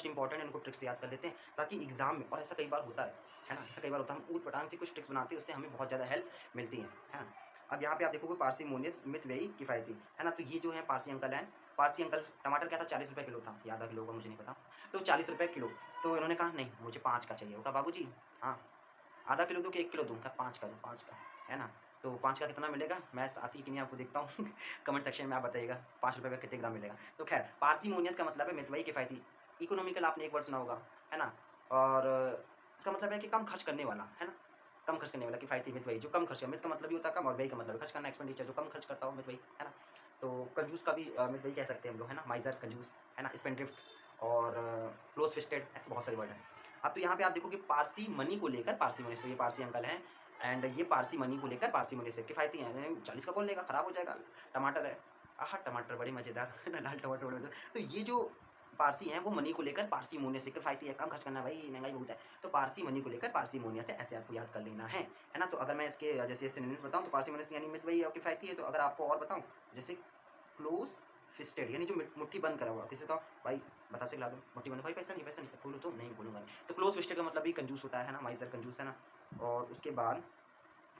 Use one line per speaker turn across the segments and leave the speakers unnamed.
Most important इनको tricks याद कर लेते हैं ताकि एग्जाम में, और ऐसा कई बार होता है ना, ऐसा कई बार होता है हम ऊट पटांग से कुछ ट्रिक्स बनाते हैं उससे हमें बहुत ज़्यादा हेल्प मिलती है ना। अब यहाँ पे आप देखोगे पार्सिमोनियस मितव्ययी किफ़ायती, है ना, तो ये जो है पारसी अंकल हैं, पारसी अंकल टमाटर क्या था 40 रुपए किलो था, या आधा किलो का मुझे नहीं पता, तो 40 रुपए किलो, तो इन्होंने कहा नहीं मुझे 5 का चाहिए, वो कहा बाबूजी हाँ, आधा किलो दूँ कि 1 किलो दूँ? कहा 5 का दो, 5 का, है ना? तो 5 का कितना मिलेगा? मैथ्स आती है कि नहीं आपको देखता हूँ कमेंट सेक्शन में आप बताइएगा, ₹5 का कितने ग्राम मिलेगा? तो ख़ैर पार्सिमोनियस का मतलब है मितव्ययी किफ़ायती, इकोनॉमिकल आपने एक वर्ड सुना होगा, है ना? और इसका मतलब है कि कम खर्च करने वाला, है ना? कम खर्च करने वाला, किफ़ायती मितव्ययी जो कम खर्च, मित का मतलब ये होता है कम और व्ययी का मतलब है खर्च करना, एक्सपेंडिचर जो कम खर्च करता हो मितव्ययी, है ना? तो कंजूस का भी मितव्ययी कह सकते हैं हम लोग, है ना? माइज़र, कंजूस, है ना? स्पेंडथ्रिफ्ट और क्लोज़ फिस्टेड, ऐसे बहुत सारे वर्ड हैं। अब तो यहाँ पे आप देखोगे पारसी मनी को लेकर पार्सिमोनियस, तो ये पारसी अंकल हैं एंड ये पारसी मनी को लेकर पार्सिमोनियस है, किफ़ायती हैं, 40 का कौन लेगा? खराब हो जाएगा, टमाटर है। आहा! टमाटर बड़े मज़ेदार है ना, लाल टमाटर बड़े मज़ेदार। तो ये जो पारसी हैं वो मनी को लेकर पार्सिमोनियस है, किफ़ायती है, कम खर्च करना है भाई, महँगाई बहुत है। तो पारसी मनी को लेकर पार्सिमोनियस है, ऐसे आपको याद कर लेना है ना? तो अगर मैं इसके जैसे सिनोनिम्स बताऊँ तो पार्सिमोनियस यानी मितव्ययी और किफ़ायती है, तो अगर आपको और बताऊँ जैसे क्लोज़ फिस्टेड यानी जो मुट्ठी बंद करा हुआ, किसी का भाई बतासे खिला दो, मुट्ठी बंद, भाई पैसा नहीं, बोलो तो नहीं बोलूँगा नहीं। तो क्लोज़ फिस्टेड का मतलब भी कंजूस होता है ना, माइज़र कंजूस है ना? और उसके बाद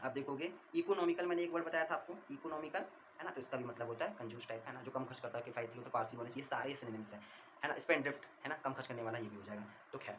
आप देखोगे इकोनॉमिकल, मैंने एक वर्ड बताया था आपको इकोनॉमिकल, है ना? तो इसका भी मतलब होता है कंजूस टाइप, है ना? जो कम खर्च करता है, किफ़ायती हो तो पार्सिमोनियस, ये सारे सिनोनिम्स हैं, है ना? स्पेंडथ्रिफ्ट, है ना? कम खर्च करने वाला ये भी हो जाएगा। तो ख़ैर